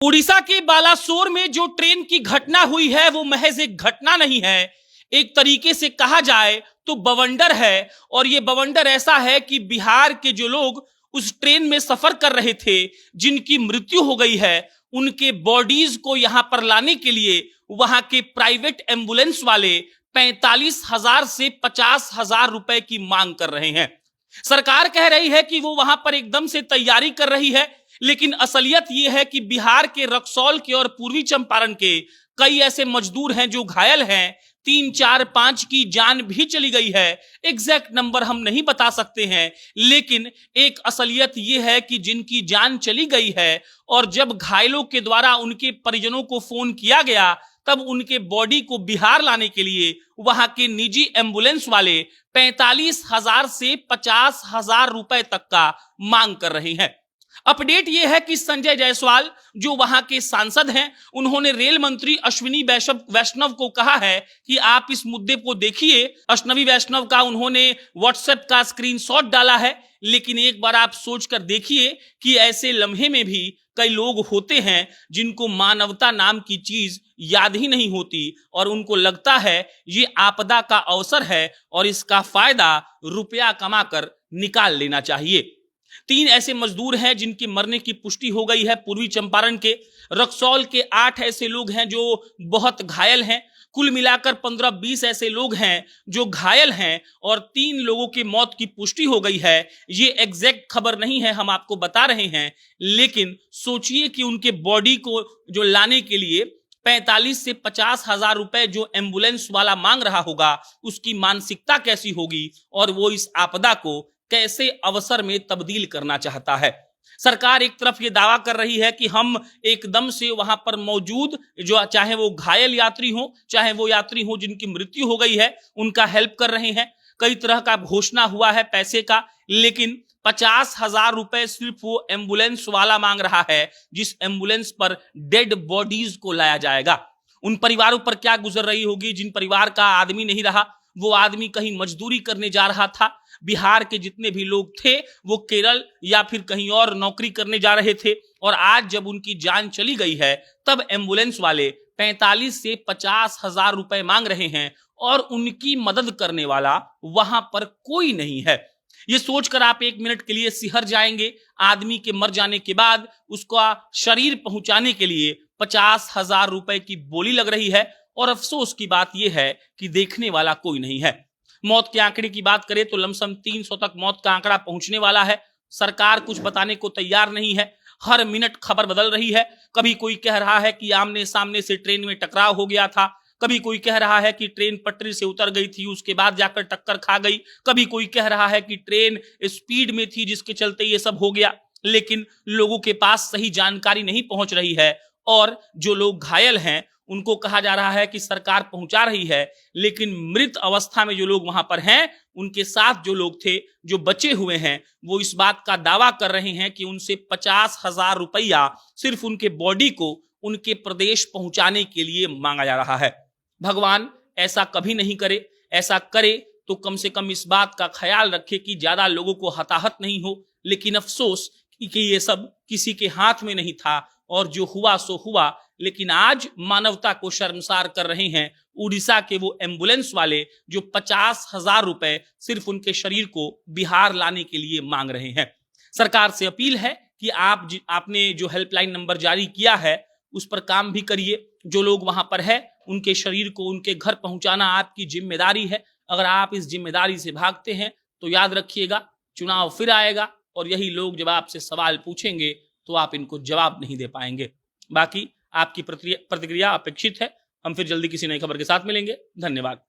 उड़ीसा के बालासोर में जो ट्रेन की घटना हुई है वो महज एक घटना नहीं है, एक तरीके से कहा जाए तो बवंडर है। और ये बवंडर ऐसा है कि बिहार के जो लोग उस ट्रेन में सफर कर रहे थे, जिनकी मृत्यु हो गई है, उनके बॉडीज को यहां पर लाने के लिए वहां के प्राइवेट एम्बुलेंस वाले 45,000 से 50,000 रुपए की मांग कर रहे हैं। सरकार कह रही है कि वो वहां पर एकदम से तैयारी कर रही है, लेकिन असलियत यह है कि बिहार के रक्सौल के और पूर्वी चंपारण के कई ऐसे मजदूर हैं जो घायल हैं। 3, 4, 5 की जान भी चली गई है। एग्जैक्ट नंबर हम नहीं बता सकते हैं, लेकिन एक असलियत यह है कि जिनकी जान चली गई है और जब घायलों के द्वारा उनके परिजनों को फोन किया गया, तब उनके बॉडी को बिहार लाने के लिए वहां के निजी एम्बुलेंस वाले 45,000 से 50,000 रुपए तक का मांग कर रहे हैं। अपडेट यह है कि संजय जायसवाल जो वहां के सांसद हैं, उन्होंने रेल मंत्री अश्विनी वैष्णव को कहा है कि आप इस मुद्दे को देखिए। अश्विनी वैष्णव का उन्होंने व्हाट्सएप का स्क्रीनशॉट डाला है, लेकिन एक बार आप सोचकर देखिए कि ऐसे लम्हे में भी कई लोग होते हैं जिनको मानवता नाम की चीज याद ही नहीं होती और उनको लगता है ये आपदा का अवसर है और इसका फायदा रुपया कमाकर निकाल लेना चाहिए। 3 ऐसे मजदूर हैं जिनकी मरने की पुष्टि हो गई है पूर्वी चंपारण के। रक्सौल के 8 ऐसे लोग हैं जो बहुत घायल हैं। कुल मिलाकर 15-20 ऐसे लोग हैं जो घायल हैं और 3 लोगों की मौत की पुष्टि हो गई है। ये एग्जैक्ट खबर नहीं है, हम आपको बता रहे हैं, लेकिन सोचिए कि उनके बॉडी को जो लाने के लिए 45 से 50,000 रुपए जो एम्बुलेंस वाला मांग रहा होगा, उसकी मानसिकता कैसी होगी और वो इस आपदा को कैसे अवसर में तब्दील करना चाहता है। सरकार एक तरफ ये दावा कर रही है कि हम एकदम से वहां पर मौजूद जो चाहे वो घायल यात्री हो, चाहे वो यात्री हो जिनकी मृत्यु हो गई है, उनका हेल्प कर रहे हैं। कई तरह का घोषणा हुआ है पैसे का, लेकिन 50,000 रुपए सिर्फ वो एम्बुलेंस वाला मांग रहा है जिस एम्बुलेंस पर डेड बॉडीज को लाया जाएगा। उन परिवारों पर क्या गुजर रही होगी जिन परिवार का आदमी नहीं रहा, वो आदमी कहीं मजदूरी करने जा रहा था। बिहार के जितने भी लोग थे वो केरल या फिर कहीं और नौकरी करने जा रहे थे और आज जब उनकी जान चली गई है, तब एम्बुलेंस वाले 45 से 50,000 रुपए मांग रहे हैं और उनकी मदद करने वाला वहां पर कोई नहीं है। ये सोचकर आप 1 मिनट के लिए सिहर जाएंगे। आदमी के मर जाने के बाद उसका शरीर पहुंचाने के लिए 50,000 रुपए की बोली लग रही है और अफसोस की बात यह है कि देखने वाला कोई नहीं है। मौत के आंकड़े की बात करें तो लमसम 300 तक मौत का आंकड़ा पहुंचने वाला है। सरकार कुछ बताने को तैयार नहीं है। हर मिनट खबर बदल रही है। कभी कोई कह रहा है कि आमने सामने से ट्रेन में टकराव हो गया था, कभी कोई कह रहा है कि ट्रेन पटरी से उतर गई थी, उसके बाद जाकर टक्कर खा गई, कभी कोई कह रहा है कि ट्रेन स्पीड में थी जिसके चलते ये सब हो गया। लेकिन लोगों के पास सही जानकारी नहीं पहुंच रही है और जो लोग घायल हैं उनको कहा जा रहा है कि सरकार पहुंचा रही है, लेकिन मृत अवस्था में जो लोग वहां पर हैं, उनके साथ जो लोग थे, जो बचे हुए हैं, वो इस बात का दावा कर रहे हैं कि उनसे 50,000 रुपया सिर्फ उनके बॉडी को उनके प्रदेश पहुंचाने के लिए मांगा जा रहा है। भगवान ऐसा कभी नहीं करे, ऐसा करे तो कम से कम इस बात का ख्याल रखे कि ज्यादा लोगों को हताहत नहीं हो। लेकिन अफसोस कि ये सब किसी के हाथ में नहीं था और जो हुआ सो हुआ। लेकिन आज मानवता को शर्मसार कर रहे हैं उड़ीसा के वो एम्बुलेंस वाले जो 50,000 रुपए सिर्फ उनके शरीर को बिहार लाने के लिए मांग रहे हैं। सरकार से अपील है कि आपने जो हेल्पलाइन नंबर जारी किया है उस पर काम भी करिए। जो लोग वहां पर है उनके शरीर को उनके घर पहुंचाना आपकी जिम्मेदारी है। अगर आप इस जिम्मेदारी से भागते हैं तो याद रखिएगा, चुनाव फिर आएगा और यही लोग जब आपसे सवाल पूछेंगे तो आप इनको जवाब नहीं दे पाएंगे। बाकी आपकी प्रतिक्रिया अपेक्षित है। हम फिर जल्दी किसी नई खबर के साथ मिलेंगे। धन्यवाद।